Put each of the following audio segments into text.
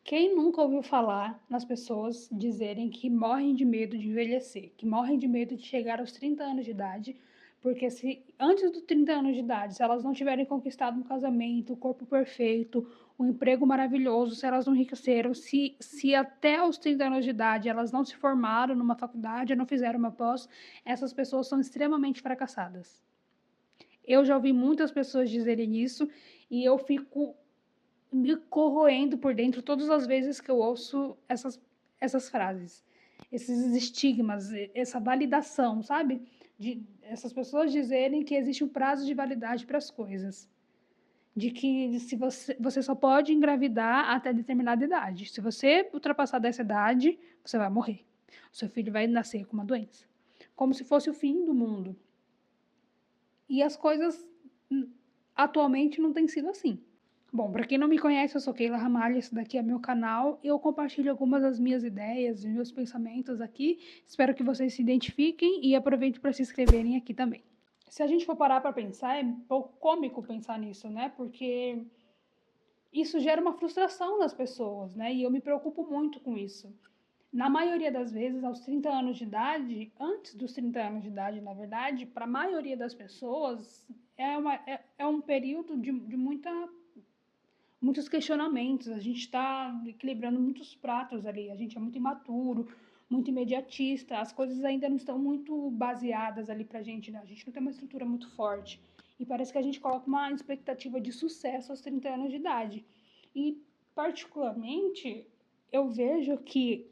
Quem nunca ouviu falar nas pessoas dizerem que morrem de medo de envelhecer, que morrem de medo de chegar aos 30 anos de idade, porque se antes dos 30 anos de idade, se elas não tiverem conquistado um casamento, o corpo perfeito, um emprego maravilhoso, se elas não enriqueceram, se até os 30 anos de idade elas não se formaram numa faculdade, não fizeram uma pós, essas pessoas são extremamente fracassadas. Eu já ouvi muitas pessoas dizerem isso e eu fico me corroendo por dentro todas as vezes que eu ouço essas frases, esses estigmas, essa validação, sabe? De essas pessoas dizerem que existe um prazo de validade para as coisas. De que se você só pode engravidar até determinada idade. Se você ultrapassar dessa idade, você vai morrer. O seu filho vai nascer com uma doença. Como se fosse o fim do mundo. E as coisas atualmente não têm sido assim. Bom, para quem não me conhece, eu sou Keila Ramalho, esse daqui é meu canal. Eu compartilho algumas das minhas ideias e meus pensamentos aqui. Espero que vocês se identifiquem e aproveitem para se inscreverem aqui também. Se a gente for parar para pensar, é um pouco cômico pensar nisso, né? Porque isso gera uma frustração nas pessoas, né? E eu me preocupo muito com isso. Na maioria das vezes, aos 30 anos de idade, antes dos 30 anos de idade, na verdade, para a maioria das pessoas, é um período de muitos questionamentos, a gente está equilibrando muitos pratos ali, a gente é muito imaturo, muito imediatista, as coisas ainda não estão muito baseadas ali pra gente, né? A gente não tem uma estrutura muito forte. E parece que a gente coloca uma expectativa de sucesso aos 30 anos de idade. E, particularmente, eu vejo que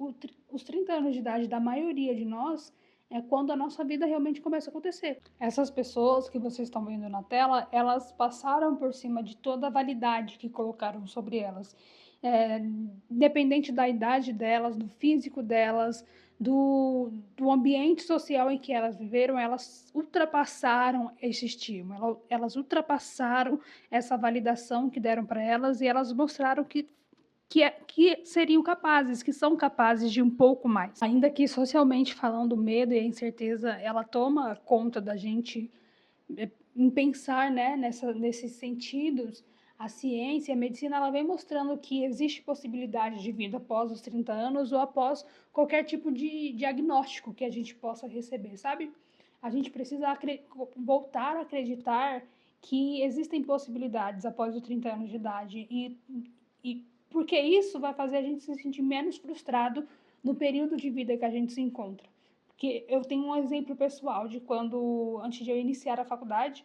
os 30 anos de idade da maioria de nós é quando a nossa vida realmente começa a acontecer. Essas pessoas que vocês estão vendo na tela, elas passaram por cima de toda a validade que colocaram sobre elas. Independente da idade delas, do físico delas, do ambiente social em que elas viveram, elas ultrapassaram esse estímulo, elas ultrapassaram essa validação que deram para elas e elas mostraram que seriam capazes, que são capazes de um pouco mais. Ainda que socialmente falando, o medo e a incerteza, ela toma conta da gente em pensar, né, nesses sentidos, a ciência, a medicina, ela vem mostrando que existe possibilidade de vida após os 30 anos ou após qualquer tipo de diagnóstico que a gente possa receber, sabe? A gente precisa voltar a acreditar que existem possibilidades após os 30 anos de idade e porque isso vai fazer a gente se sentir menos frustrado no período de vida que a gente se encontra. Porque eu tenho um exemplo pessoal de quando, antes de eu iniciar a faculdade,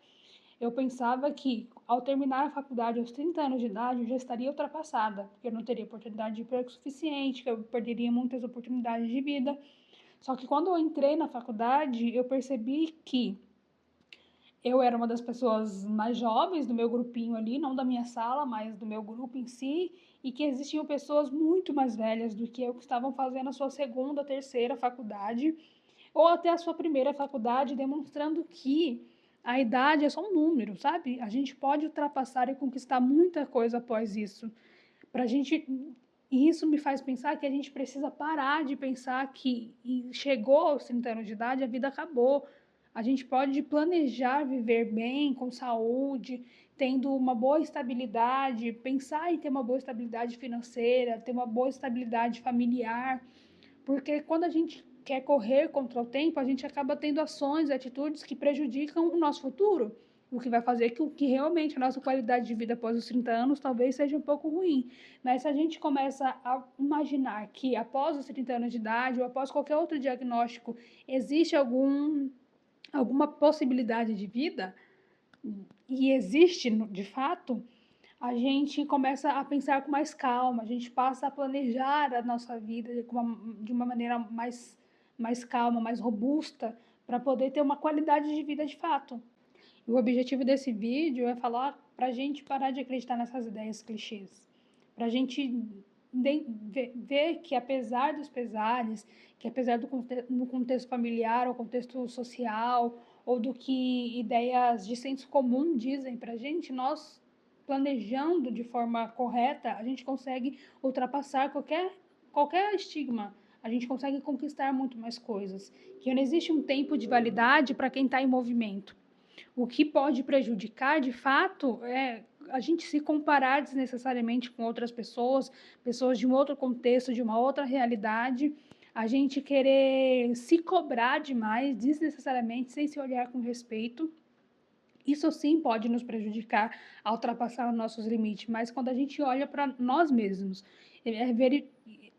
eu pensava que ao terminar a faculdade aos 30 anos de idade eu já estaria ultrapassada, porque eu não teria oportunidade de emprego suficiente, que eu perderia muitas oportunidades de vida. Só que quando eu entrei na faculdade, eu percebi que eu era uma das pessoas mais jovens do meu grupinho ali, não da minha sala, mas do meu grupo em si, e que existiam pessoas muito mais velhas do que eu que estavam fazendo a sua segunda, terceira faculdade, ou até a sua primeira faculdade, demonstrando que a idade é só um número, sabe? A gente pode ultrapassar e conquistar muita coisa após isso. Pra gente, e isso me faz pensar que a gente precisa parar de pensar que chegou aos 30 anos de idade, a vida acabou. A gente pode planejar viver bem, com saúde, tendo uma boa estabilidade, pensar em ter uma boa estabilidade financeira, ter uma boa estabilidade familiar, porque quando a gente quer correr contra o tempo, a gente acaba tendo ações, atitudes que prejudicam o nosso futuro, o que vai fazer que realmente a nossa qualidade de vida após os 30 anos talvez seja um pouco ruim. Mas se a gente começa a imaginar que após os 30 anos de idade ou após qualquer outro diagnóstico existe alguma possibilidade de vida, e existe de fato, a gente começa a pensar com mais calma, a gente passa a planejar a nossa vida de uma maneira mais calma, mais robusta, para poder ter uma qualidade de vida de fato. E o objetivo desse vídeo é falar para a gente parar de acreditar nessas ideias clichês, para a gente ver que apesar dos pesares, que apesar do contexto familiar ou contexto social, ou do que ideias de senso comum dizem para a gente, nós planejando de forma correta, a gente consegue ultrapassar qualquer estigma, a gente consegue conquistar muito mais coisas. Que não existe um tempo de validade para quem está em movimento. O que pode prejudicar, de fato, a gente se comparar desnecessariamente com outras pessoas, pessoas de um outro contexto, de uma outra realidade, a gente querer se cobrar demais, desnecessariamente, sem se olhar com respeito. Isso sim pode nos prejudicar a ultrapassar os nossos limites, mas quando a gente olha para nós mesmos,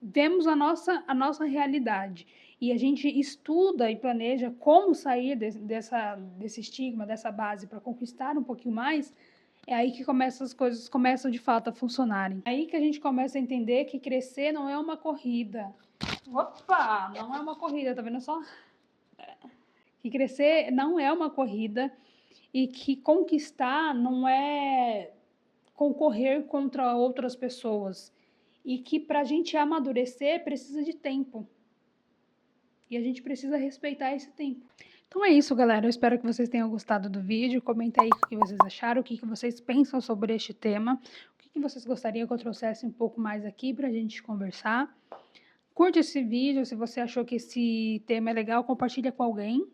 vemos a nossa realidade e a gente estuda e planeja como sair desse estigma, dessa base para conquistar um pouquinho mais, é aí que as coisas começam de fato a funcionarem. É aí que a gente começa a entender que crescer não é uma corrida. Opa, não é uma corrida, tá vendo só? Que crescer não é uma corrida e que conquistar não é concorrer contra outras pessoas. E que para a gente amadurecer precisa de tempo. E a gente precisa respeitar esse tempo. Então é isso, galera. Eu espero que vocês tenham gostado do vídeo. Comenta aí o que vocês acharam, o que vocês pensam sobre este tema. O que vocês gostariam que eu trouxesse um pouco mais aqui para a gente conversar. Curte esse vídeo. Se você achou que esse tema é legal, compartilha com alguém.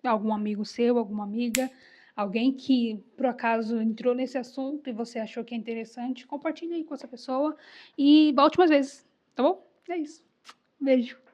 Algum amigo seu, alguma amiga. Alguém que, por acaso, entrou nesse assunto e você achou que é interessante, compartilha aí com essa pessoa e volte mais vezes, tá bom? É isso. Beijo.